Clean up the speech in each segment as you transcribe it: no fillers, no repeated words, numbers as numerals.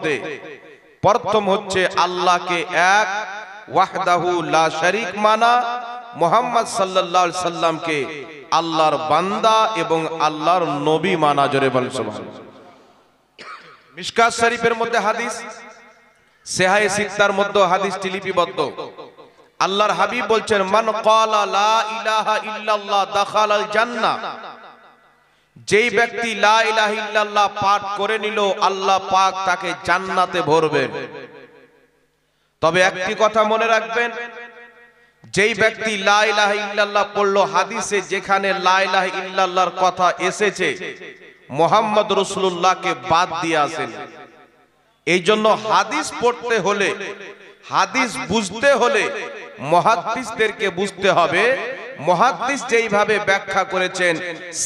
মধ্যে প্রথম হচ্ছে আল্লাহকে এক ওয়াহদাহু লা শারীক মানা, মুহাম্মদ সাল্লাল্লাহু আলাইহি সাল্লামকে আল্লাহর বান্দা এবং আল্লাহর নবী মানা। জোরে বলেন সুবহানাল্লাহ। মিশকাত শরীফের মধ্যে হাদিস, সেহায়ে সিত্তার মধ্যে হাদিসটি লিপিবদ্ধ। আল্লাহর হাবিব বলছেন, মান ক্বালা লা ইলাহা ইল্লাল্লাহ দাখালাল জান্নাহ, যেই ব্যক্তি লা ইলাহা ইল্লাল্লাহ পাঠ করে নিল আল্লাহ পাক তাকে জান্নাতে ভরবেন। তবে একটি কথা মনে রাখবেন, যেই ব্যক্তি লা ইলাহা ইল্লাল্লাহ পড়লো, হাদিসে যেখানে লা ইলাহা ইল্লাল্লাহর কথা এসেছে মুহাম্মদ রাসূলুল্লাহকে বাদ দিয়ে আসেন। এই জন্য হাদিস পড়তে হলে, হাদিস বুঝতে হলে মুহাদ্দিসদেরকে বুঝতে হবে। মুহাদ্দিস যেইভাবে ব্যাখ্যা করেছেন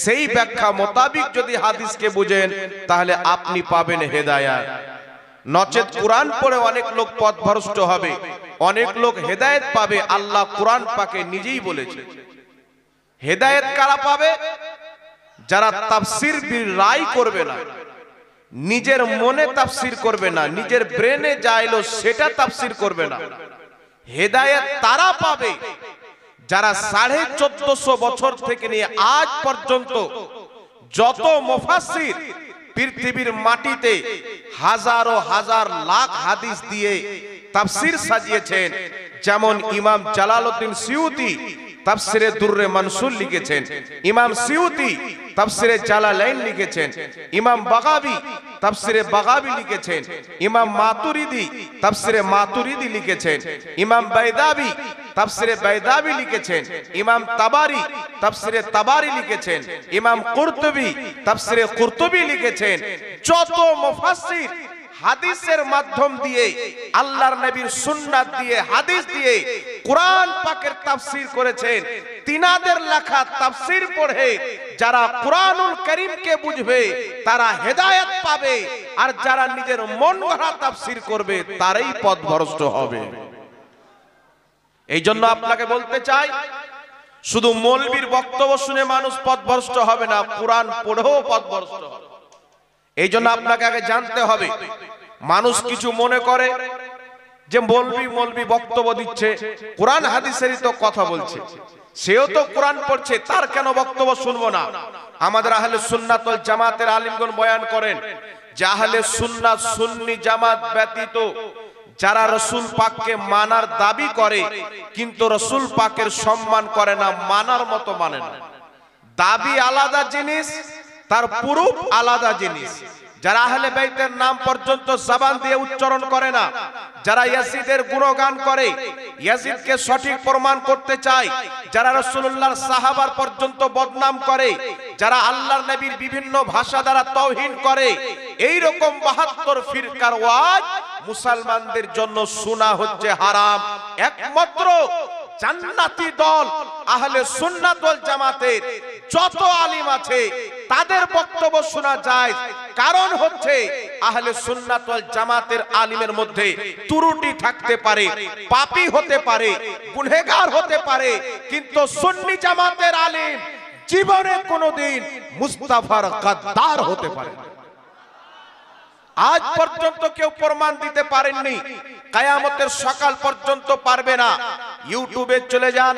সেই ব্যাখ্যা মোতাবিক যদি হাদিসকে বুঝেন তাহলে আপনি পাবেন হেদায়েত। নচেত কোরআন পড়ে অনেক লোক পথভ্রষ্ট হবে, অনেক লোক হেদায়েত পাবে। আল্লাহ কোরআন পাকে নিজেই বলেছে। হেদায়েত কারা পাবে? যারা তাফসীর রায় করবে না, নিজের মনে তাফসীর করবে না, নিজের ব্রেনে যা এলো সেটা তাফসীর করবে না। হেদায়েত তারা পাবে যারা 1450 বছর থেকে নিয়ে আজ পর্যন্ত যত মুফাসসির পৃথিবীর মাটিতে হাজারো হাজার লাখ হাদিস দিয়ে তাফসীর সাজিয়েছেন। যেমন ইমাম জালালউদ্দিন সিউতি তাফসিরে দুররে মানসুর লিখেছেন, ইমাম সিউতি তাফসিরে জালালাইন লিখেছেন, ইমাম বাগাবী তাফসিরে বাগাবী লিখেছেন, ইমাম মাতুরিদি তাফসিরে মাতুরিদি লিখেছেন, ইমাম বাইদাবী তাফসিরে বাইদাবী লিখেছেন, ইমাম তাবারি তাফসিরে তাবারি লিখেছেন, ইমাম কুরতুবী তাফসিরে কুরতুবী লিখেছেন। যত মুফাসসির হাদিসের মাধ্যম দিয়ে, আল্লাহর নবীর সুন্নাত দিয়ে, হাদিস দিয়ে কোরআন পাকের তাফসীর করেছেন, তিনাদের লেখা তাফসীর পড়ে যারা কোরআনুল কারীমকে বুঝবে তারা হেদায়েত পাবে, আর যারা নিজের মন গড়া তাফসীর করবে তারাই পথভ্রষ্ট হবে। এই জন্য আপনাকে বলতে চাই, শুধু মৌলবীর বক্তব্য শুনে মানুষ পথভ্রষ্ট হবে না, কোরআন পড়েও পথভ্রষ্ট হবে। এই জন্য আপনাকে আগে জানতে হবে। মানুষ কিছু মনে করে যে মৌলবী বক্তব্য দিচ্ছে, কোরআন হাদিসেরই তো কথা বলছে, সেও তো কোরআন পড়ছে, তার কেন বক্তব্য শুনবো না? আমাদের আহলে সুন্নাত ওয়াল জামাতের আলিমগণ বয়ান করেন যে আহলে সুন্নাত সুন্নি জামাত ব্যতীত যারা রাসূল পাককে মানার দাবি করে কিন্তু রাসূল পাকের সম্মান করে না, মানার মতো মানে না। দাবি আলাদা জিনিস, তার প্রুফ আলাদা জিনিস। যারা আহলে বাইতের নাম পর্যন্ত জবান দিয়ে উচ্চারণ করে না, যারা ইয়াজিদের গুণগান করে, ইয়াজিদকে সঠিক প্রমাণ করতে চায়, যারা রাসূলুল্লাহর সাহাবার পর্যন্ত বদনাম করে, যারা আল্লাহর নবীর বিভিন্ন ভাষা দ্বারা তাওহীন করে, এই রকম 72 ফিরকার ওয়াজ মুসলমানদের জন্য শোনা হচ্ছে হারাম। একমাত্র জান্নাতি দল আহলে সুন্নাত ওয়াল জামাতের যত আলিম আছে তাদের বক্তব্য শোনা যায়। কারণ হচ্ছে আহলে সুন্নাত ওয়াল জামাতের আলিমের মধ্যে ত্রুটি থাকতে পারে, পাপী হতে পারে, গুনাহগার হতে পারে, কিন্তু সুন্নি জামাতের আলিম জীবনে কোনোদিন মুস্তাফার গাদ্দার হতে পারে না। আজ পর্যন্ত কেউ প্রমাণ দিতে পারেননি, কিয়ামতের সকাল পর্যন্ত পারবে না। ইউটিউবে চলে যান,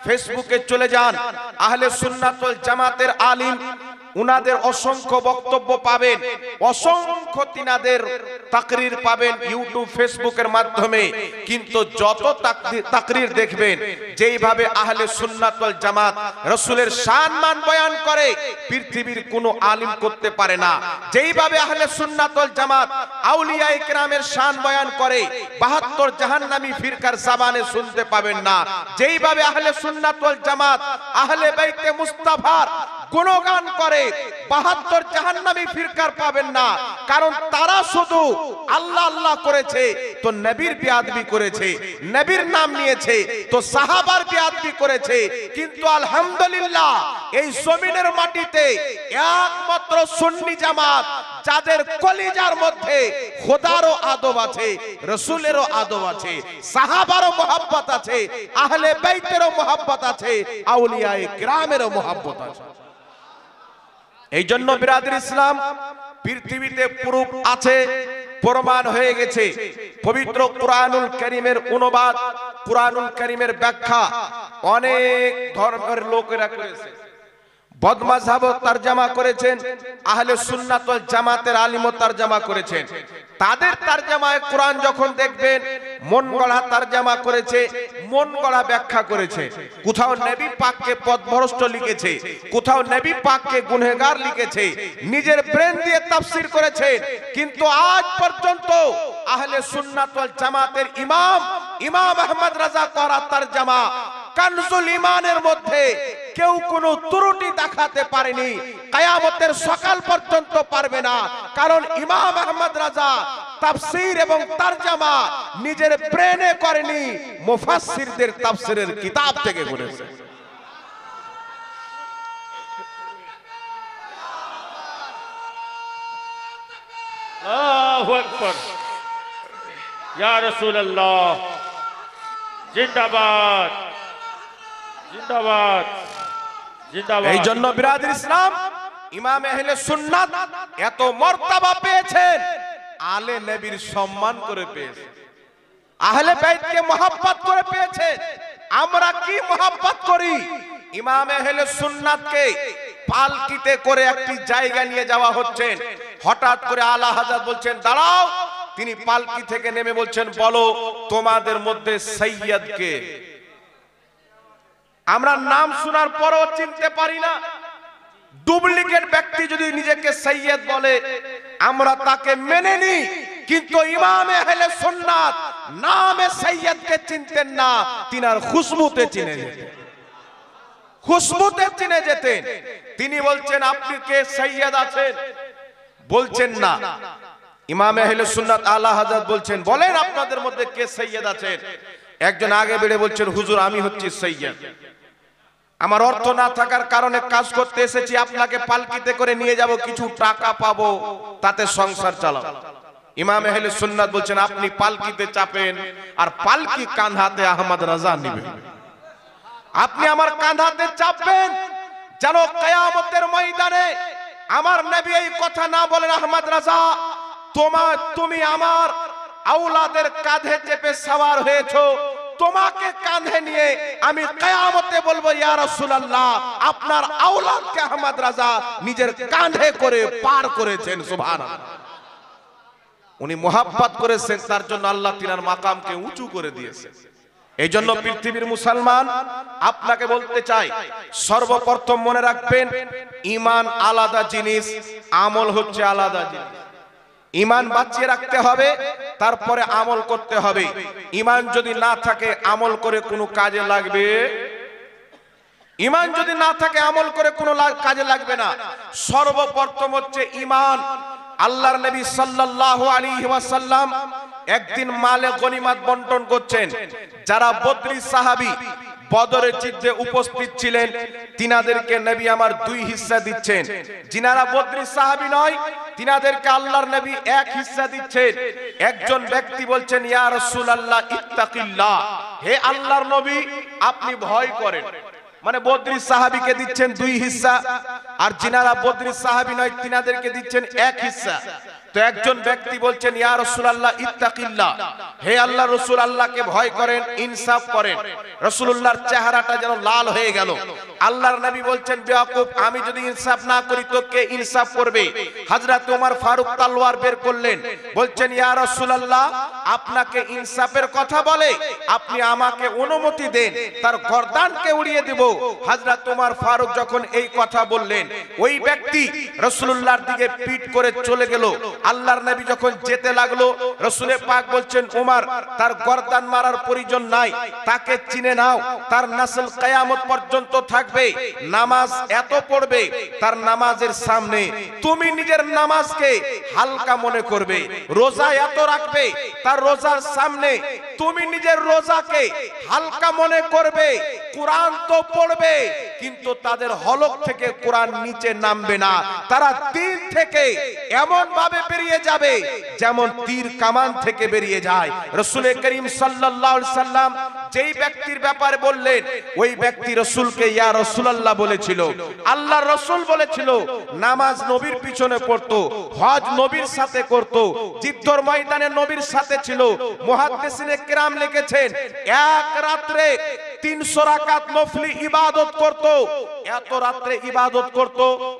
ফেসবুকে চলে যান, আহলে সুন্নাত ওয়াল জামাতের আলিম উনাদের অসংখ্য বক্তব্য পাবেন, অসংখ্য তিনাদের তাকরীর পাবেন ইউটিউব ফেসবুকের মাধ্যমে। কিন্তু যত তাকরীর দেখবেন যেইভাবে আহলে সুন্নাত ওয়াল জামাত রাসূলের শান মান বয়ান করে পৃথিবীর কোনো আলিম করতে পারে না। যেইভাবে আহলে সুন্নাত ওয়াল জামাত আউলিয়ায়ে কেরামের শান বয়ান করে 72 জাহান্নামী ফিরকার জবানে শুনতে পাবেন না। যেইভাবে আহলে সুন্নাত ওয়াল জামাত আহলে বাইতে মুস্তাফার গুণগান করে 72 জাহান্নামী ফিরকার পাবেন না। কারণ তারা শুধু আল্লাহ আল্লাহ করেছে তো নবীর বেয়াদবি করেছে, নবীর নাম নিয়েছে তো সাহাবার বেয়াদবি করেছে। কিন্তু আলহামদুলিল্লাহ এই জমিনের মাটিতে একমাত্র সুন্নি জামাত যাদের কলিজার মধ্যে খোদারও আদব আছে, রাসূলেরও আদব আছে, সাহাবারও মোহাব্বত আছে, আহলে বাইতেরও মোহাব্বত আছে, আউলিয়ায়ে কেরামেরও মোহাব্বত আছে। এই জন্য বিরাদর ইসলাম পৃথিবীতে প্রুফ আছে, প্রমাণ হয়ে গেছে। পবিত্র কুরআনুল কারীমের অনুবাদ, কুরআনুল কারীমের ব্যাখ্যা অনেক ধর্মের লোকেরা করেছে। বদমাযহাব তরজমা করেছেন, আহলে সুন্নাত ওয়াল জামাতের আলিমও তরজমা করেছেন। তাদের তরজমায় কোরআন যখন দেখবেন মন গড়া তরজমা করেছে, মন গড়া ব্যাখ্যা করেছে। কোথাও নবী পাককে পথভ্রষ্ট লিখেছে, কোথাও নবী পাককে গুনহগার লিখেছে, নিজের ব্রেন দিয়ে তাফসীর করেছে। কিন্তু আজ পর্যন্ত আহলে সুন্নাত ওয়াল জামাতের ইমাম আহমদ রাজা করা তরজমা কানজুল ঈমানের মধ্যে কেউ কোনো ত্রুটি দেখাতে পারেনি, কিয়ামতের সকাল পর্যন্ত পারবে না। কারণ ইমাম আহমদ রাজা তাফসীর এবং তরজমা নিজের ব্রেনে করেনি, মুফাসসিরদের তাফসীরের কিতাব থেকে করেছে। আল্লাহু আকবার, ইয়া রাসূলুল্লাহ, জিন্দাবাদ জিন্দাবাদ জিন্দাবাদ। এই জন্য বিরাদর ইসলাম ইমাম আহলে সুন্নাত এত মর্তবা পেয়েছেন, আলে নবীর সম্মান করে পেয়েছেন, আহলে বাইতকে মহব্বত করে পেয়েছেন। আমরা কি মহব্বত করি? ইমাম আহলে সুন্নাতকে পালকিতে করে একটি জায়গা নিয়ে যাওয়া হচ্ছে। হঠাৎ করে আলা হযরত বলছেন দাঁড়াও। তিনি পালকি থেকে নেমে বলছেন বলো তোমাদের মধ্যে সৈয়দ কে? আমরা নাম শোনার পরও চিনতে পারি না। ডুপ্লিকেট ব্যক্তি যদি নিজেকে সৈয়দ বলে আমরা তাকে মেনে নিই, কিন্তু ইমাম আহলে সুন্নাত নামে সৈয়দকে চিনতেন না, তিনার খুশবুতে চিনে যেতেন, খুশবুতে চিনে যেতেন। তিনি বলছেন আপনি কে সৈয়দ আছেন? বলছেন না। ইমাম আহলে সুন্নাত আলা হযরত বলছেন বলেন আপনাদের মধ্যে কে সৈয়দ আছেন? একজন আগে বেড়ে বলছেন হুজুর আমি হচ্ছি সৈয়দ, আমার অর্থ না থাকার কারণে কাজ করতে এসেছি, আপনাকে পালকিতে করে নিয়ে যাব, কিছু টাকা পাবো, তাতে সংসার চালাবো। ইমাম আহলে সুন্নাত বলছেন আপনি পালকিতে চাপেন আর পালকি কাঁধাতে আহমদ রাজা নেবেন। আপনি আমার কাঁধাতে চাপবেন যেন কিয়ামতের ময়দানে আমার নবী এই কথা না বলেন আহমদ রাজা তুমি আমার আওলাদের কাঁধে চেপে সওয়ার হয়েছো, তোমাকে কাঁধে নিয়ে আমি কিয়ামতে বলবো ইয়া রাসূলুল্লাহ আপনার আওলাদকে আহমদ রাজা নিজের কাঁধে করে পার করেছেন। সুবহানাল্লাহ। উনি মুহাব্বত করেছেন, তার জন্য আল্লাহ তিনার মাকামকে উঁচু করে দিয়েছেন। এই জন্য পৃথিবীর মুসলমান আপনাকে বলতে চাই সর্বপ্রথম মনে রাখবেন ঈমান আলাদা জিনিস, আমল হচ্ছে আলাদা জিনিস। ঈমান বাঁচিয়ে রাখতে হবে, তারপরে আমল করতে হবে। ঈমান যদি না থাকে আমল করে কোনো কাজে লাগবে, ঈমান যদি না থাকে আমল করে কোনো কাজে লাগবে না। সর্বপ্রথম হচ্ছে ঈমান। আল্লাহর নবী সাল্লাল্লাহু আলাইহি ওয়াসাল্লাম একদিন মালে গনিমত বন্টন করছেন। যারা বদরি সাহাবী বদরের যুদ্ধে উপস্থিত ছিলেন তিনাদেরকে নবী আমার দুই হিস্সা দিচ্ছেন। যিনারা বদরি সাহাবী নয় তিনাদেরকে আল্লাহর নবী এক হিস্সা দিচ্ছেন। একজন ব্যক্তি বলছেন ইয়া রাসূলুল্লাহ ইত্তাকিল্লাহ, হে আল্লাহর নবী আপনি ভয় করেন। মানে বদরি সাহাবীকে দিচ্ছেন দুই হিস্সা, আর যিনারা বদরি সাহাবী নয় তিনাদেরকে দিচ্ছেন এক হিস্সা। তো একজন ব্যক্তি বলছেন ইয়া রাসূলুল্লাহ ইত্তাকিল্লাহ, হে আল্লাহর রাসূল আল্লাহকে ভয় করেন, ইনসাফ করেন। রাসূলুল্লাহর চেহারাটা যেন লাল হয়ে গেল। আল্লাহর নবী বলছেন বেয়াকুব আমি যদি ইনসাফ না করি তো কে ইনসাফ করবে? হযরত ওমর ফারুক তলোয়ার বের করলেন, বলছেন ইয়া রাসূলুল্লাহ আপনাকে ইনসাফের কথা বলে আপনি আমাকে অনুমতি দেন, তার গর্দানকে উড়িয়ে দেব। হযরত ওমর ফারুক যখন এই কথা বললেন ওই ব্যক্তি রাসূলুল্লাহর দিকে পিঠ করে চলে গেল। আল্লাহর নবী যখন যেতে লাগলো রাসূলে পাক বলছেন ওমর তার গর্দান মারার প্রয়োজন নাই, তাকে চিনে নাও, তার নসল কিয়ামত পর্যন্ত থাকবে, নামাজ এত পড়বে তার নামাজের সামনে তুমি নিজের নামাজকে হালকা মনে করবে, রোজা এত রাখবে তার রোজার সামনে তুমি নিজের রোজাকে হালকা মনে করবে। কোরআন তো পড়বে কিন্তু তাদের হলক থেকে কোরআন নিচে নামবে না। তারা দিন থেকে এমন ভাবে বেরিয়ে যাবে যেমন তীর কামান থেকে বেরিয়ে যায়। রাসূল করিম সাল্লাল্লাহু আলাইহি সাল্লাম যেই ব্যক্তির ব্যাপারে বললেন, ওই ব্যক্তি রাসূলকে ইয়া রাসূলুল্লাহ বলেছিল। আল্লাহর রাসূল বলেছিল নামাজ নবীর পিছনে পড়তো, হজ নবীর সাথে করত, যুদ্ধের ময়দানে নবীর সাথে ছিল। মুহাদ্দিসিনে কিরাম লিখেছেন এক রাত্রে 300 রাকাত নফলি ইবাদত করত। এত রাত্রে ইবাদত করত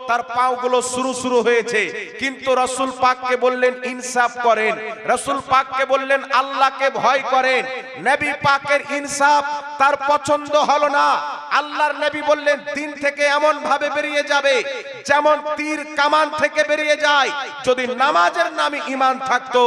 তার পাগুলো শুরু হয়েছে। কিন্তু রাসূল পাককে বললেন ইনসাফ করেন, রাসূল পাককে বললেন আল্লাহকে ভয় করেন। নবী পাকের ইনসাফ তার পছন্দ হলো না। আল্লাহর নবী বললেন দিন থেকে এমন ভাবে বেরিয়ে যাবে যেমন তীর কামান থেকে বেরিয়ে যায়। যদি নামাজের নামে ঈমান থাকতো,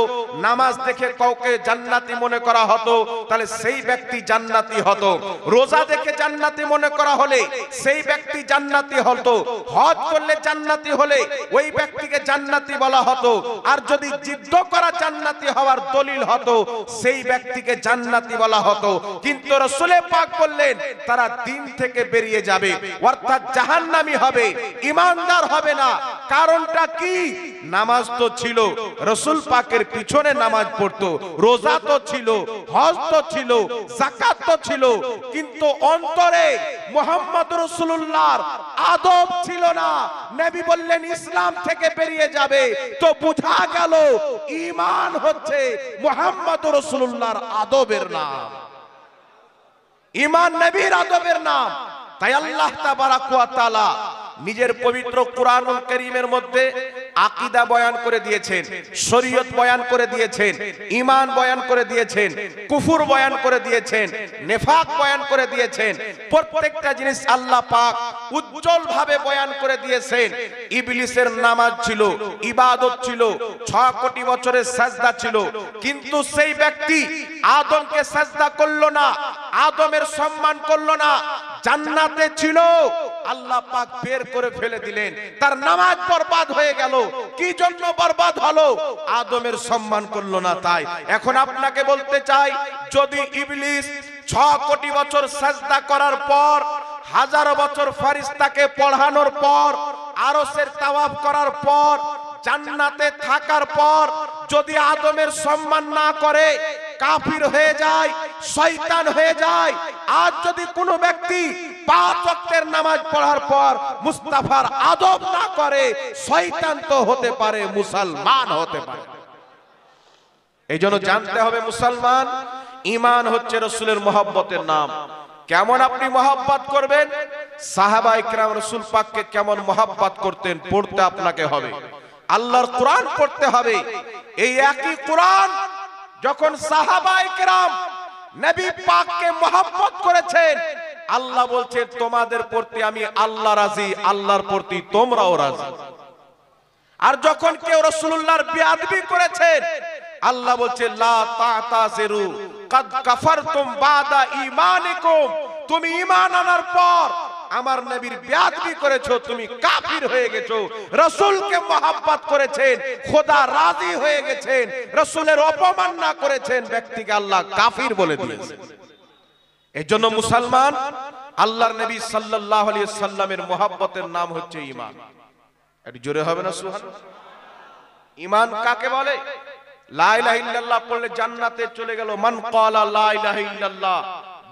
নামাজ দেখে কাউকে জান্নাতি মনে করা হতো তাহলে সেই ব্যক্তি জান্নাতি হতো। রোজা দেখে জান্নাতি মনে করা হলে সেই ব্যক্তি জান্নাতি হতো। হজ করলে জান্নাতি হলে ওই ব্যক্তিকে জান্নাতি বলা হতো। আর যদি যুদ্ধ করা জান্নাতি হওয়ার দলিল হতো সেই ব্যক্তিকে জান্নাতি বলা হতো। কিন্তু রাসূল পাক বললেন তারা দিন থেকে বেরিয়ে যাবে, অর্থাৎ জাহান্নামী হবে, ঈমানদার হবে না। কারণটা কি? নামাজ তো ছিল, রাসূল পাকের পিছনে নামাজ পড়তো, রোজা তো ছিল, হজ তো ছিল, যাকাত তো ছিল, কিন্তু অন্তরে মুহাম্মদ রাসূলুল্লাহর আদব ছিল না। নবী বললেন ইসলাম থেকে বেরিয়ে যাবে, তো বোঝা গেল ঈমান হচ্ছে মুহাম্মদ রাসূলুল্লাহর আদবের নাম, ঈমান নবীর আদবের নাম। তাই আল্লাহ তাবারাক ওয়া তাআলা নিজের পবিত্র কোরআনুল কারীমের মধ্যে আকীদা বয়ান করে দিয়েছেন, শরীয়ত বয়ান করে দিয়েছেন, ঈমান বয়ান করে দিয়েছেন, কুফর বয়ান করে দিয়েছেন, নেফাক বয়ান করে দিয়েছেন। প্রত্যেকটা জিনিস আল্লাহ পাক উজ্জ্বল ভাবে বয়ান করে দিয়েছেন। ইবলিসের নামাজ ছিল, ইবাদত ছিল, 6 কোটি বছরের সাজদা ছিল, কিন্তু সেই ব্যক্তি আদমকে সাজদা করলো না, আদমের সম্মান করলো না। জান্নাতে ছিল, আল্লাহ পাক বের করে ফেলে দিলেন, তার নামাজ বরবাদ হয়ে গেল। কি জন্য বরবাদ হলো? আদমের সম্মান করলো না। তাই এখন আপনাকে বলতে চাই, যদি ইবলিস 6 কোটি বছর সাজদা করার পর, 1000 বছর ফেরেশতাকে পড়ানোর পর, আরশের তাওয়াফ করার পর, জান্নাতে থাকার পর যদি আদমের সম্মান না করে, কাফির হয়ে যায়, শয়তান হয়ে যায়। আজ যদি কোনো ব্যক্তি 5 ওয়াক্তের নামাজ পড়ার পর মুস্তাফার আদব না করে, শয়তান তো হতে পারে, মুসলমান হতে পারে। এইজন্য জানতে হবে মুসলমান, ঈমান হচ্ছে রাসূলের মহব্বতের নাম। কেমন আপনি মহব্বত করবেন? সাহাবায়ে কেরাম রাসূল পাককে কেমন মহব্বত করতেন পড়তে আপনাকে হবে। আল্লাহর কোরআন পড়তে হবে। এই একই কোরআন যখন সাহাবায়ে কেরাম নবী পাককে মহব্বত করেছেন, আল্লাহ বলছেন তোমাদের প্রতি আমি আল্লাহ রাজি, আল্লাহর প্রতি তোমরাও রাজি। আর যখন কেউ রাসূলুল্লাহর বেয়াদবি করেছেন, আল্লাহ বলছে লা তাতাজিরু কাদ কাফারতুম বাদা ঈমানিকুম, তুমি ঈমান আনার পর আমার নবীর বেয়াদবি করেছো, তুমি কাফির হয়ে গেছো। রাসূলকে মহব্বত করেছেন, খোদা রাজি হয়ে গেছেন, রাসূলের অপমাননা করেছেন, ব্যক্তিকে আল্লাহ কাফির বলে দিয়েছেন। এজন্য মুসলমান, আল্লাহর নবী সাল্লাল্লাহু আলাইহি সাল্লামের মহব্বতের নাম হচ্ছে ঈমান। একটু জোরে হবে না সুবহানাল্লাহ? ঈমান কাকে বলে? লা ইলাহা ইল্লাল্লাহ পড়লে জান্নাতে চলে গেল। মান ক্বালা লা ইলাহা ইল্লাল্লাহ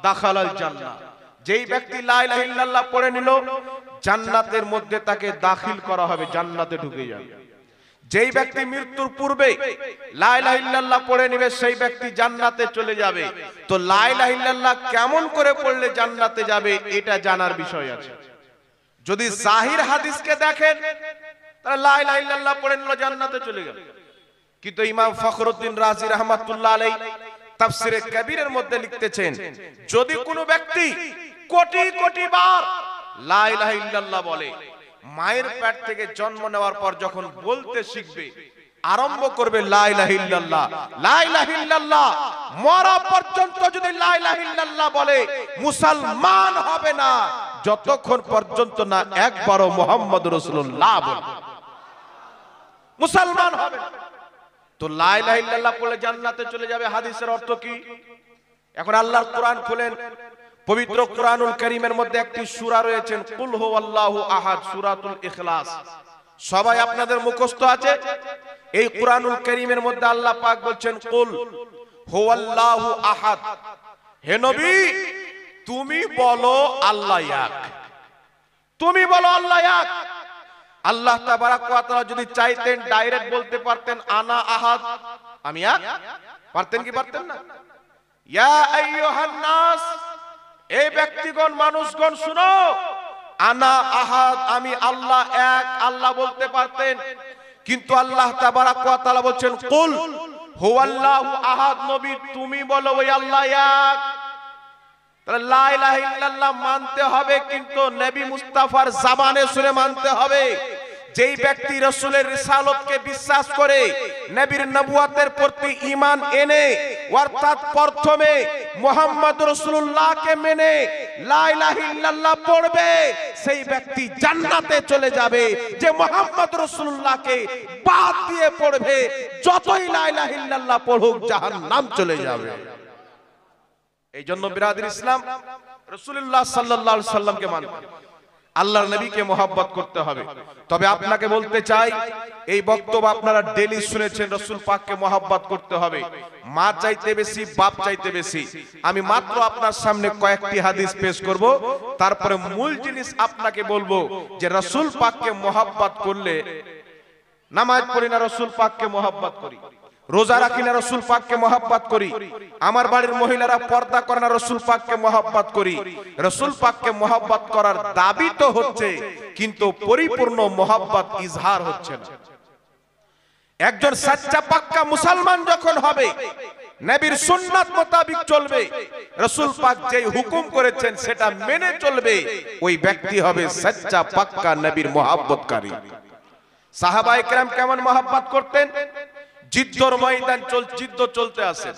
দাখালাল জান্নাহ। যেই ব্যক্তি লা ইলাহা ইল্লাল্লাহ পড়ে নিল, জান্নাতের মধ্যে তাকে দাখিল করা হবে, জান্নাতে ঢুকে যাবে। যেই ব্যক্তি মৃত্যুর পূর্বে লা ইলাহা ইল্লাল্লাহ পড়ে নেবে, সেই ব্যক্তি জান্নাতে চলে যাবে। তো লা ইলাহা ইল্লাল্লাহ কেমন করে পড়লে জান্নাতে যাবে এটা জানার বিষয় আছে। যদি জাহির হাদিসকে দেখেন তাহলে লা ইলাহা ইল্লাল্লাহ পড়ে নিল, জান্নাতে চলে গেল। কিন্তু ইমাম ফখরুদ্দিন রাজি রাহমাতুল্লাহ আলাইহি তাফসিরে কবিরের মধ্যে লিখতেছেন, যদি কোনো ব্যক্তি কোটি কোটি বার লা ইলাহা ইল্লাল্লাহ বলে, মায়ের পেট থেকে জন্ম নেওয়ার পর যখন বলতে শিখবে, আরম্ভ করবে লা ইলাহা ইল্লাল্লাহ, লা ইলাহা ইল্লাল্লাহ, মরা পর্যন্ত যদি লা ইলাহা ইল্লাল্লাহ বলে, মুসলমান হবে না যতক্ষণ পর্যন্ত না একবারও মুহাম্মদ রাসূলুল্লাহ বলে, মুসলমান হবে না। তো লা ইলাহা ইল্লাল্লাহ পড়লে জান্নাতে চলে যাবে, হাদিসের অর্থ কি? এখন আল্লাহর কোরআন খুলেন, পবিত্র কোরআনুল কারীমের মধ্যে একটি সূরা রয়েছে কুল হুয়াল্লাহু আহাদ, সূরাতুল ইখলাস। সবাই আপনাদের মুখস্থ আছে। এই কোরআনুল কারীমের মধ্যে আল্লাহ পাক বলছেন কুল হুয়াল্লাহু আহাদ, হে নবী তুমি বলো আল্লাহ এক, তুমি বলো আল্লাহ এক। আল্লাহ তাবারাক ওয়া তাআলা যদি চাইতেন ডাইরেক্ট বলতে পারতেন আনা আহাদ, আমি এক, পারতেন কি পারতেন না? ইয়া আইয়ুহান নাস, এই ব্যক্তিগণ মানুষগণ শুনো, আনা আহাদ, আমি আল্লাহ এক, আল্লাহ বলতে পারতেন। কিন্তু আল্লাহ তাবারাক ওয়া তাআলা বলছেন কুল হুয়াল্লাহু আহাদ, নবী তুমি বলো ওই আল্লাহ এক। তাহলে লা ইলাহা ইল্লাল্লাহ মানতে হবে, কিন্তু নবী মুস্তাফার জবানে শুনে মানতে হবে। যেই ব্যক্তি রাসূলের রিসালাতকে বিশ্বাস করে, নবীর নবুয়তের প্রতি ঈমান এনে, অর্থাৎ প্রথমে মুহাম্মদ রাসূলুল্লাহকে মেনে লা ইলাহা ইল্লাল্লাহ পড়বে, সেই ব্যক্তি জান্নাতে চলে যাবে। যে মুহাম্মদ রাসূলুল্লাহকে বাদ দিয়ে পড়বে, যতই লা ইলাহা ইল্লাল্লাহ পড়ুক জাহান্নাম চলে যাবে। এই জন্য বিরাদর ইসলাম রাসূলুল্লাহ সাল্লাল্লাহু আলাইহি সাল্লামকে মানতে, আল্লাহর নবীকে মহব্বত করতে হবে। তবে আপনাকে বলতে চাই, এই বক্তব্য আপনারা ডেলি শুনেছেন, রাসূল পাককে মহব্বত করতে হবে, মা চাইতে বেশি, বাপ চাইতে বেশি। আমি মাত্র আপনার সামনে কয়েকটি হাদিস পেশ করব, তারপরে মূল জিনিস আপনাকে বলবো যে রাসূল পাককে মহব্বত করলে নামাজ পড়ি না রাসূল পাককে মহব্বত করি, রোজা রাখি না রাসূল পাককে মহব্বত করি, আমার বাড়ির মহিলারা পর্দা করে না রাসূল পাককে মহব্বত করি। রাসূল পাককে মহব্বত করার দাবি তো হচ্ছে, কিন্তু পরিপূর্ণ মহব্বত ইজহার হচ্ছে না। একজন সচ্চা পাক্কা মুসলমান যখন হবে, নবীর সুন্নাত মোতাবেক চলবে, রাসূল পাক যেই হুকুম করেছেন সেটা মেনে চলবে, ওই ব্যক্তি হবে সচ্চা পাক্কা নবীর মহব্বতকারী। সাহাবায়ে কেরাম কেমন মহব্বত করতেন? যুদ্ধের ময়দান যুদ্ধ চলতে আছে,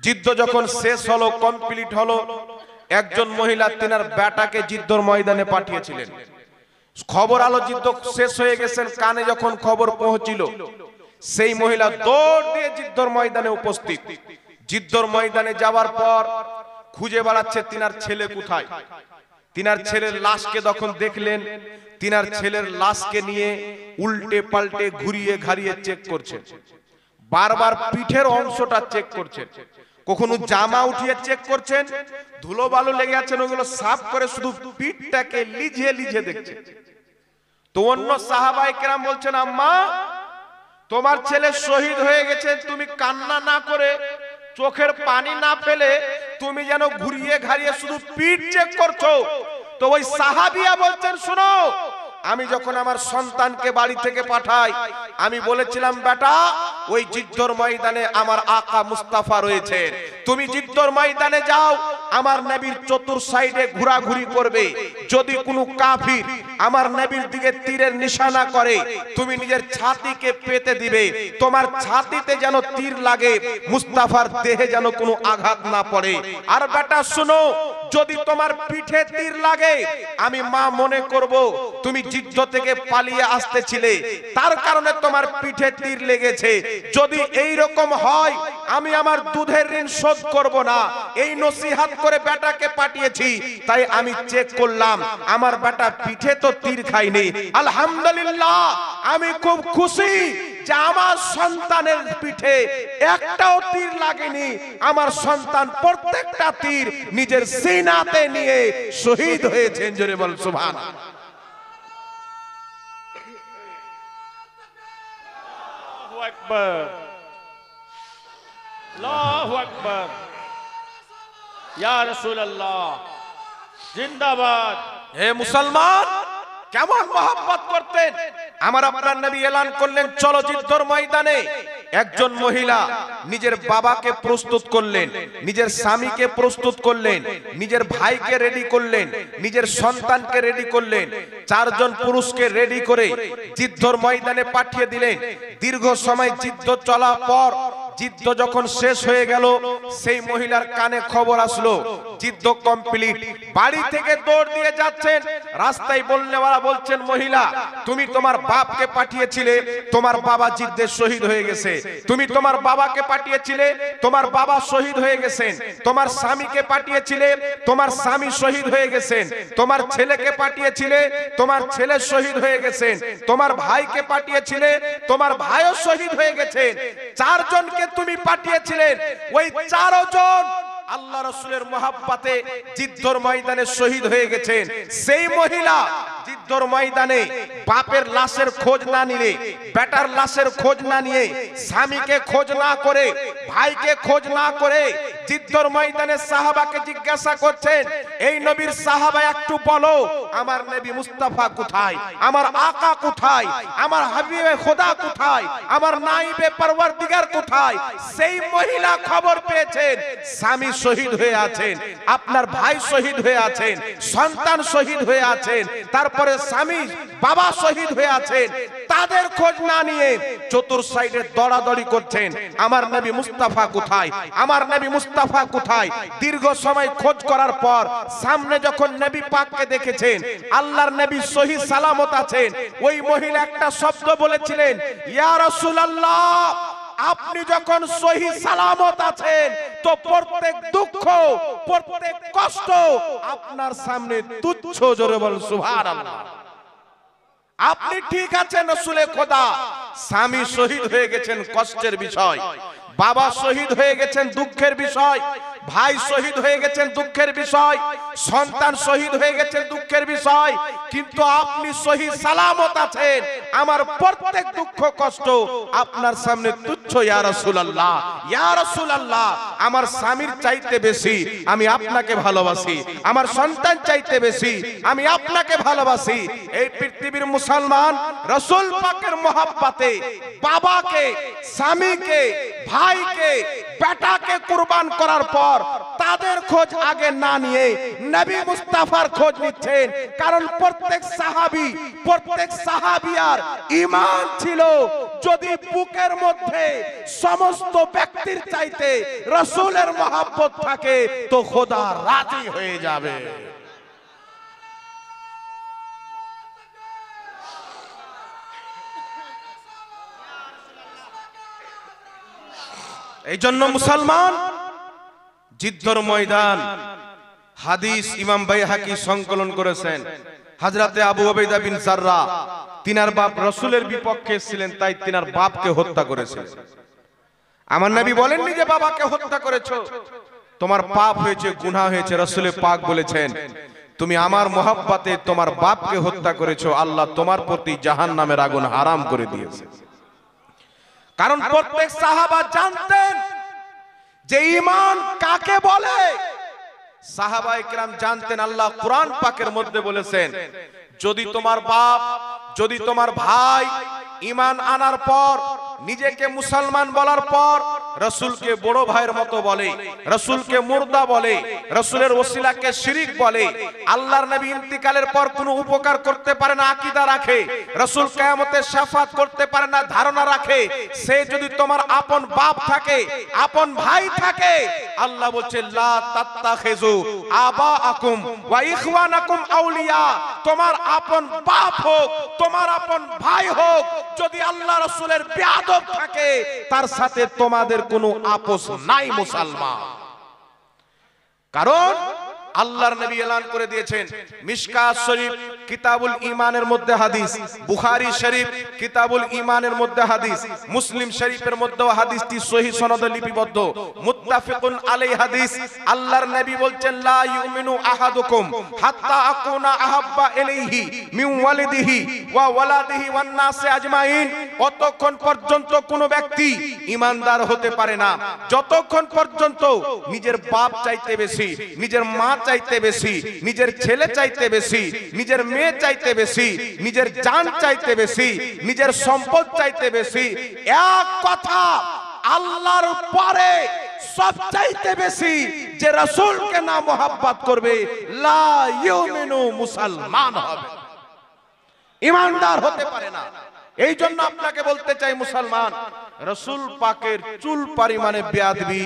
যুদ্ধ যখন শেষ হলো, কমপ্লিট হলো, একজন মহিলা তিনার বেটাকে যুদ্ধের ময়দানে পাঠিয়েছিলেন। খবর আলো যুদ্ধ শেষ হয়ে গেছেন, কানে যখন খবর পৌঁছিল, সেই মহিলা দৌড় দিয়ে যুদ্ধের ময়দানে উপস্থিত। যুদ্ধের ময়দানে যাওয়ার পর খুঁজে বেড়াচ্ছে তিনার ছেলে কোথায়। তিনার ছেলের লাশকে যখন দেখলেন, তিনার ছেলের লাশকে নিয়ে উল্টে পাল্টে ঘুরিয়ে ঘাড়িয়ে চেক করছেন, বারবার পিঠের অংশটা চেক করছেন, কখনো জামা উঠিয়ে চেক করছেন, ধুলো বালু লেগে আছেন ওগুলো সাফ করে শুধু পিঠটাকে লিঝে লিঝে দেখছেন। তো অন্য সাহাবায়ে কেরাম বলছেন, আম্মা তোমার ছেলে শহীদ হয়ে গেছে, তুমি কান্না না করে, চোখের পানি না ফেলে, তুমি যেন ঘুরিয়ে ঘাড়িয়ে শুধু পিঠ চেক করছো। তো ওই সাহাবিয়া বলছেন, শুনো, আমি যখন আমার সন্তানকে বাড়ি থেকে পাঠাই, আমি বলেছিলাম বেটা ওই যুদ্ধের ময়দানে আমার আকা মুস্তাফা রয়েছে, তুমি যুদ্ধের ময়দানে যাও, আমার নবীর চতুর সাইডে ঘোরাঘুরি করবে, যদি কোনো কাফির আমার নবীর দিকে তীরের নিশানা করে, তুমি নিজের ছাতিকে পেতে দিবে, তোমার ছাতিতে যেন তীর লাগে, মুস্তাফার দেহে যেন কোনো আঘাত না পড়ে। আর বেটা শুনো, যদি তোমার পিঠে তীর লাগে, আমি মা মনে করব তুমি যুদ্ধ থেকে পালিয়ে আসতেছিলে, তার কারণে তোমার পিঠে তীর লেগেছে। যদি এই রকম হয়, আমি আমার দুধের ঋণ শোধ করব না। এই নসিহত করে বেটাকে পাঠিয়েছি, তাই আমি চেক করলাম, আমার বেটা পিঠে তো তীর খায়নি। আলহামদুলিল্লাহ, আমি খুব খুশি যে আমার সন্তানের পিঠে একটাও তীর লাগেনি। আমার সন্তান প্রত্যেকটা তীর নিজের সিনাতে নিয়ে শহীদ হয়েছেন। জোরে বল সুবহানাল্লাহ। আল্লাহু আকবার, আল্লাহু আকবার, ইয়া রাসূলুল্লাহ জিন্দাবাদ। হে মুসলমান, কেমন মহব্বত করতেন আমার আপনার নবী। এলান করলেন, চলো যুদ্ধের ময়দানে। একজন মহিলা নিজের বাবাকে প্রস্তুত করলেন, নিজের স্বামীকে প্রস্তুত করলেন, নিজের ভাইকে রেডি করলেন, নিজের সন্তানকে রেডি করলেন, চারজন পুরুষকে রেডি করে যুদ্ধের ময়দানে পাঠিয়ে দিলেন। দীর্ঘ সময় যুদ্ধ চলার পর যুদ্ধ যখন শেষ হয়ে গেল, সেই মহিলার কানে খবর আসলো যুদ্ধ কমপ্লিট, বাড়ি থেকে দৌড় দিয়ে যাচ্ছেন, রাস্তায় বলনেওয়ালা বলছেন, মহিলা তুমি তোমার বাপকে পাঠিয়েছিলে, তোমার বাবা যুদ্ধে শহীদ হয়ে গেছে। তুমি তোমার বাবাকে পাঠিয়েছিলে, তোমার বাবা শহীদ হয়ে গেছেন। তোমার স্বামীকে পাঠিয়েছিলে, তোমার স্বামী শহীদ হয়ে গেছেন। তোমার ছেলেকে পাঠিয়েছিলে, তোমার ছেলে শহীদ হয়ে গেছেন। তোমার ভাইকে পাঠিয়েছিলে, তোমার ভাইও শহীদ হয়ে গেছেন। চারজনকে তুমি পাঠিয়েছিলেন, ওই চারজন আল্লাহ রাসূলের মহব্বতে যুদ্ধের ময়দানে শহীদ হয়ে গেছেন। সেই মহিলা যুদ্ধের ময়দানে বাপের লাশের খোঁজ না নিয়ে, বেটার লাশের খোঁজ না নিয়ে, স্বামীকে খোঁজ না করে, ভাইকে খোঁজ না করে যুদ্ধের ময়দানে সাহাবাকে জিজ্ঞাসা করছেন, এই নবীর সাহাবা একটু বলো আমার নবী মুস্তাফা কোথায়, আমার আকা কোথায়, আমার হাবিবে খোদা কোথায়, আমার নাইবে পরওয়ারদিগার কোথায়। সেই মহিলা খবর পেয়েছেন স্বামী শহীদ হয়ে আছেন, আপনার ভাই শহীদ হয়ে আছেন, সন্তান শহীদ হয়ে আছেন, তারপরে স্বামী বাবা শহীদ হয়ে আছেন। তাদের খোঁজ না নিয়ে চতুর সাইডে দৌড়াদৌড়ি করছেন, আমার নবী মুস্তাফা কোথায়, আমার নবী মুস্তাফা কোথায়। দীর্ঘ সময় খোঁজ করার পর সামনে যখন নবী পাককে দেখেছেন, আল্লাহর নবী সহিহ সালামত আছেন, ওই মহিলা একটা শব্দ বলেছিলেন, ইয়া রাসূলুল্লাহ আপনি যখন সহিহ সালামত আছেন তো প্রত্যেক দুঃখ, প্রত্যেক কষ্ট আপনার সামনে তুচ্ছ। জোরে বল সুবহানাল্লাহ। আপনি ঠিক আছেন রাসূলে খোদা, স্বামী শহীদ হয়ে গেছেন কষ্টের বিষয়, বাবা শহীদ হয়ে গেছেন দুঃখের বিষয়, ভাই শহীদ হয়ে গেছেন দুঃখের বিষয়, সন্তান শহীদ হয়ে গেছেন দুঃখের বিষয়, কিন্তু আপনি সহিহ সালামত আছেন, আমার প্রত্যেক দুঃখ কষ্ট আপনার সামনে তুচ্ছ। ইয়া রাসূলুল্লাহ, ইয়া রাসূলুল্লাহ আমার স্বামীর চাইতে বেশি আমি আপনাকে ভালোবাসি, আমার সন্তান চাইতে বেশি আমি আপনাকে ভালোবাসি। এই পৃথিবীর মুসলমান রাসূল পাকের মহব্বতে বাবাকে, স্বামীকে, ভাইকে, বেটাকে কুরবান করার পর তাদের খোঁজ আগে না নিয়ে নবী মুস্তাফার খোঁজ নিচ্ছেন। কারণ প্রত্যেক সাহাবী, প্রত্যেক সাহাবিয়ার ঈমান ছিল, যদি বুকের মধ্যে সমস্ত ব্যক্তির চাইতে রাসূলের মহব্বত থাকে তো খোদা রাজি হয়ে যাবে। এই জন্য মুসলমান যুদ্ধের ময়দান, হাদিস ইমাম বাইহাকি সংকলন করেছেন, হযরতে আবু উবাইদা বিন জাররাহ তিনার বাপ রাসূলের বিপক্ষে ছিলেন, তাই তিনার বাপকে হত্যা করেছিলেন। আমার নবী বলেননি যে বাবাকে হত্যা করেছো, তোমার পাপ হয়েছে, গুনাহ হয়েছে। রাসূলে পাক বলেছেন তুমি আমার মহব্বতে তোমার বাপকে হত্যা করেছো, আল্লাহ তোমার প্রতি জাহান্নামের আগুন হারাম করে দিয়েছে। কারণ প্রত্যেক সাহাবা জানতেন যে ঈমান কাকে বলে। সাহাবায়ে কেরাম জানতেন, আল্লাহ কোরআন পাকের মধ্যে বলেছেন যদি তোমার বাপ, যদি তোমার ভাই ঈমান আনার পর, নিজেকে মুসলমান বলার পর রাসূলকে বড় ভাইয়ের মতো বলে, রাসূলকে মুর্দা বলে, রাসূলের ওসিলাকে শিরিক বলে, আল্লাহর নবী ইন্তিকালের পর কোনো উপকার করতে পারে না আকীদা রাখে, রাসূল কিয়ামতে শাফাত করতে পারে না ধারণা রাখে, সে যদি তোমার আপন বাপ থাকে, আপন ভাই থাকে, আল্লাহ বলছে লা তাত্তাখিযু আবাআকুম ওয়া ইখওয়ানাকুম আউলিয়া, তোমার আপন বাপ হোক, তোমার আপন ভাই হোক, যদি আল্লাহ রাসূলের বেয়াদব থাকে তার সাথে তোমাদের কোনো আপোষ নাই মুসলমান। কারণ আল্লাহর নবী এলান করে দিয়েছেন, মিশকাত শরীফ কিতাবুল ঈমানের মধ্যে হাদিস, বুখারী শরীফ কিতাবুল ঈমানের মধ্যে হাদিস, মুসলিম শরীফের মধ্যেও হাদিসটি সহিহ সনদে লিপিবদ্ধ, মুত্তাফিকুন আলাই হাদিস। আল্লাহর নবী বলছেন লা ইউমিনু আহাদুকুম হাত্তা আকুনা আহাব্বা ইলাইহি মিন ওয়ালিদিহি ওয়া ওয়ালাদিহি ওয়ান নাসি আজমাইন, অতক্ষণ পর্যন্ত কোন ব্যক্তি ঈমানদার হতে পারে না যতক্ষণ পর্যন্ত নিজের বাপ চাইতে বেশি, নিজের মা চাইতে বেশি, নিজের ছেলে চাইতে বেশি, নিজের মেয়ে চাইতে বেশি, নিজের জান চাইতে বেশি, নিজের সম্পদ চাইতে বেশি, এক কথা আল্লাহর পরে সবচাইতে বেশি যে রাসূলকে না মহব্বত করবে লা ইউমিনু, মুসলমান হবে, ঈমানদার হতে পারে না। এই জন্য আপনাকে বলতে চাই মুসলমান, রাসূল পাকের চুল পরিমাণে বেয়াদবি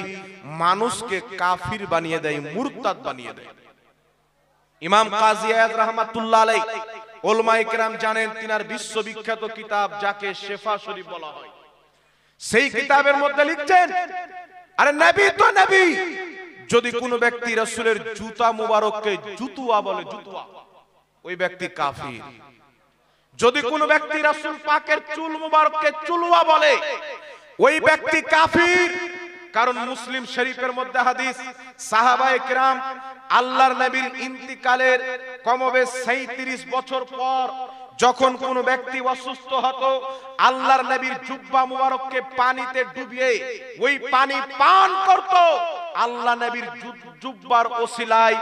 মানুষকে কাফির বানিয়ে দেয়, মুরতাদ বানিয়ে দেয়। ইমাম কাজী আয়াত রাহমাতুল্লাহ আলাইহি উলামায়ে কেরাম জানেন, তিনার বিশ্ববিখ্যাত কিতাব যাকে শেফা শরীফ বলা হয়, সেই কিতাবের মধ্যে লিখছেন, আরে নবী তো নবী, যদি কোনো ব্যক্তি রাসূলের জুতা মুবারককে জুতুয়া বলে, জুতুয়া, ওই ব্যক্তি কাফির। যদি কোনো ব্যক্তি রাসূল পাকের চুল মুবারককে চুলওয়া বলে, ওই ব্যক্তি কাফির। কারণ মুসলিম শরীফের মধ্যে হাদিস, সাহাবায়ে কেরাম আল্লাহর নবীর ইন্তিকালের কমবে 37 বছর পর যখন কোন ব্যক্তি অসুস্থ হতো, আল্লাহর নবীর জুব্বা মুবারককে পানিতে ডুবিয়ে ওই পানি পান করত। আল্লাহ নবীর জুব্বার ওসিলায়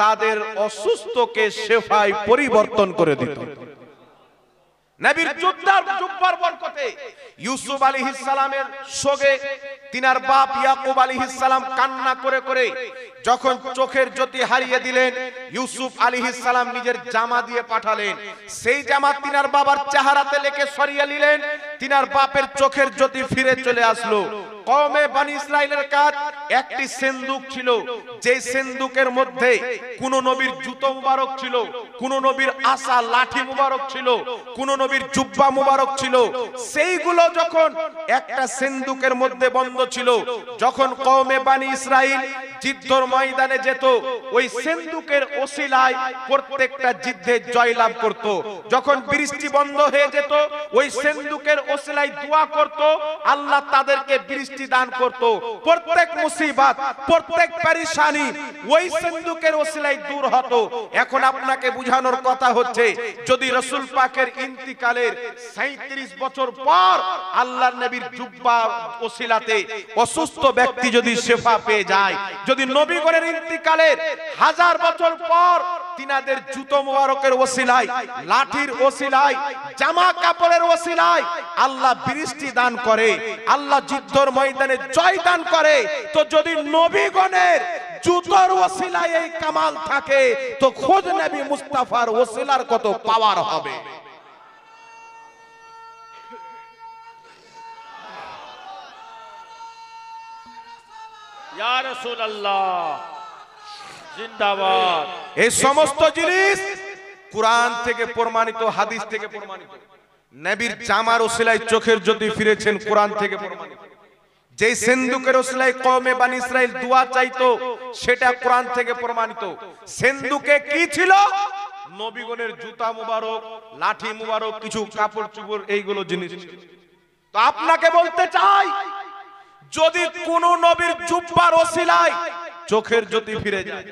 তাদের অসুস্থকে শেফায় পরিবর্তন করে দিত। নবীর জুব্বার বরকতে ইউসুফ আলাইহিস সালামের শোকে তিনার বাপ ইয়াকুব আলাইহিস সালাম কান্না করে করে যখন চোখের জ্যোতি হারিয়ে দিলেন, ইউসুফ আলাইহিস সালাম নিজের জামা দিয়ে পাঠালেন। সেই জামা তিনার বাবার চেহারাতে লেকে সরিয়ে নিলেন, তিনার বাপের চোখের জ্যোতি ফিরে চলে আসলো। কওমে বনি ইসরাইলের কাজ একটি সিন্দুক ছিল, যে সিন্দুকের মধ্যে কোন নবীর জুতো মুবারক ছিল, কোন নবীর আসা লাঠি মুবারক ছিল, কোন নবীর জুব্বা মুবারক ছিল। সেইগুলো যখন একটা সিন্দুকের মধ্যে বন্ধ ছিল, যখন কওমে বনি ইসরাইল যুদ্ধের ময়দানে যেত, ওই সিন্দুকের ওসিলায় প্রত্যেকটা যুদ্ধে জয়লাভ করত। যখন বৃষ্টি বন্ধ হয়ে যেত, ওই সিন্দুকের ওসিলায় দোয়া করত, আল্লাহ তাদেরকে বৃষ্টি দান করত। প্রত্যেক মুসিবত, প্রত্যেক পেরেশানি ওই সিন্দুকের ওসিলায় দূর হতো। এখন আপনাকে বুঝানোর কথা হচ্ছে, যদি রাসূল পাকের ইন্তিকালের 37 বছর পর আল্লাহর নবীর জুব্বা ওসিলাতে অসুস্থ ব্যক্তি যদি শেফা পেয়ে যায়, যদি নবীগণের ইন্তিকালের 1000 বছর পর তিনাদের জুতো মুবারকের ওসিলায়, লাঠির ওসিলায়, জামা কাপড়ের ওসিলায় আল্লাহ বৃষ্টি দান করে, আল্লাহ যুদ্ধের ময়দানে জয় দান করে, তো যদি নবীগণের জুতোর ওসিলায় এই কামাল থাকে, তো খোদ নবী মুস্তাফার ওসিলার কত পাওয়ার হবে। ইয়া রাসূলুল্লাহ জিন্দাবাদ। এই সমস্ত জিনিস কুরআন থেকে প্রমাণিত, হাদিস থেকে প্রমাণিত। নবীর জামার ওসিলায় চোখের জ্যোতি ফিরেছেন, কুরআন থেকে প্রমাণিত। যে সিন্দুকের ওসিলায় কওমে বনি ইসরাইল দোয়া চাইতো, সেটা কুরআন থেকে প্রমাণিত। সিন্দুকে কি ছিল? নবীগণের জুতা মুবারক, লাঠি মুবারক, কিছু কাপড় চোপড়, এইগুলো জিনিস। তো আপনাকে বলতে চাই, যদি কোন নবীর জুব্বার ওসিলায় চোখের জ্যোতি ফিরে যায়,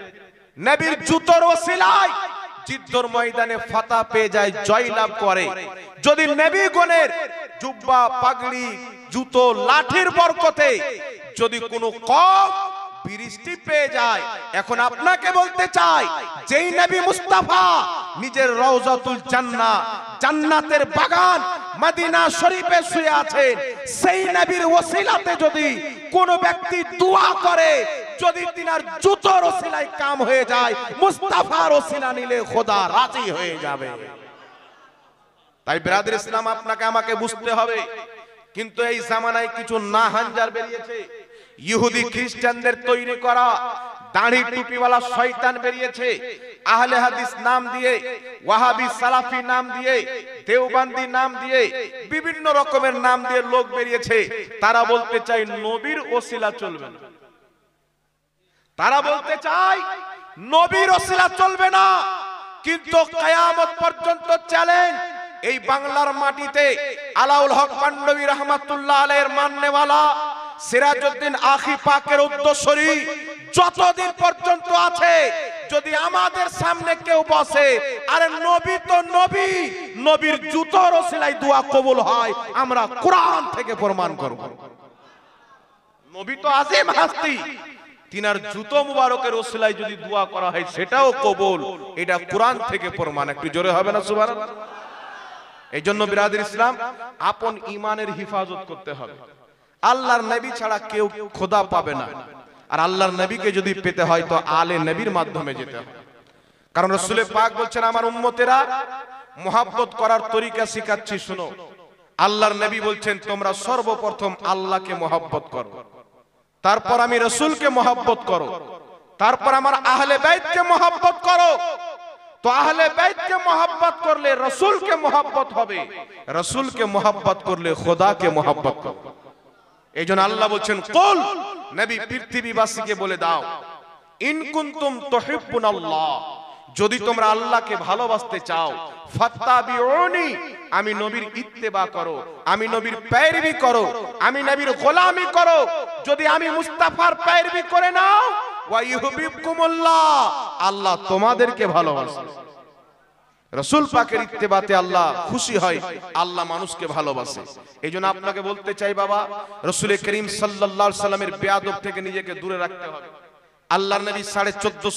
নবীর জুতোর ওসিলায় যুদ্ধের ময়দানে ফাতা পেয়ে যায়, জয়লাভ করে, যদি নবীগণের জুব্বা, পাগড়ি, জুতো, লাঠির বরকতে যদি কোনো কওম বৃষ্টি পেয়ে যায়, এখন আপনাকে বলতে চাই, যেই নবী মুস্তাফা নিজের রওজাতুল জান্নাহ, জান্নাতের বাগান মদিনা শরীফে শুয়ে আছেন, সেই নবীর ওসিলাতে যদি কোন ব্যক্তি দোয়া করে, যদি তিনার জুতোর ওসিলায় কাম হয়ে যায়, মুস্তাফার ওসিলা নিলে খোদা রাজি হয়ে যাবে। তাই ব্রাদার ইসলাম, আপনাকে আমাকে বুঝতে হবে। কিন্তু এই জামানায় কিছু না হাঞ্জার বেরিয়েছে, ইহুদি খ্রিস্টানদের তৈরি করা দাড়ি টুপিওয়ালা শয়তান বেরিয়েছে। আহলে হাদিস নাম দিয়ে, ওয়াহাবি সালাফি নাম দিয়ে, দেওবন্দি নাম দিয়ে, বিভিন্ন রকমের নাম দিয়ে লোক বেরিয়েছে। তারা বলতে চায় নবীর ওসিলা চলবে না, তারা বলতে চায় নবীর ওসিলা চলবে না। কিন্তু কিয়ামত পর্যন্ত চ্যালেঞ্জ, এই বাংলার মাটিতে আলাউল হক পান্ডবী রহমাতুল্লাহ আলাইহির মাননেওয়ালা সিরাজউদ্দিন আখি পাকের উদ্দেশ্যী যতদিন পর্যন্ত আছে, যদি আমাদের সামনে কেউ বসে, আরে নবী তো নবী, নবীর জুতোর ওসিলায় দোয়া কবুল হয়, আমরা কোরআন থেকে প্রমাণ করব। নবী তো আযীম হাস্তি, তিনার জুতো মুবারকের ওসিলায় যদি দোয়া করা হয় সেটাও কবুল, এটা কোরআন থেকে প্রমাণ। একটু জোরে হবে না সুবহানাল্লাহ? এই জন্য বিরাদর ইসলাম, আপন ঈমানের হিফাজত করতে হবে। আল্লাহর নবী ছাড়া কেউ খোদা পাবে না, আর আল্লাহর নবীকে যদি পেতে হয় তো আলে নবীর মাধ্যমে যেতে হবে। কারণ রাসূল পাক বলছেন, আমার উম্মতেরা মুহাব্বত করার তরিকা শিখাচ্ছি শুনো। আল্লাহর নবী বলছেন তোমরা সর্বপ্রথম আল্লাহকে মহব্বত করো, তারপর আমি রাসূলকে মহব্বত করো, তারপর আমার আহলে বাইতকে মহব্বত করো। তো আহলে বাইতকে মহব্বত করলে রাসূলকে মহব্বত হবে, রাসূলকে মহব্বত করলে খোদাকে মহব্বত করবে। এইজন্য আল্লাহ বলছেন কুল, নবী পৃথিবীবাসীকে বলে দাও, ইন কুনতুম তুহিব্বুনাল্লাহ, যদি তোমরা আল্লাহকে ভালোবাসতে চাও, ফাত্তাবিউনি, আমি নবীর ইত্তেবা করো, আমি নবীর পেরবি করো, আমি নবীর গোলামি করো। যদি আমি মুস্তাফার পেরবি করে নাও, ওয়া ইউহিব্বুকুমুল্লাহ, আল্লাহ তোমাদেরকে ভালোবাসে। রাসূল পাকের ইত্তেবাতে আল্লাহ খুশি হয়, আল্লাহ মানুষকে ভালোবাসে। এইজন্য আপনাকে বলতে চাই বাবা, রাসূল করিম সাল্লাল্লাহু আলাইহি সাল্লামের বেয়াদব থেকে নিজেকে দূরে রাখতে হবে। আল্লাহর নবী 1450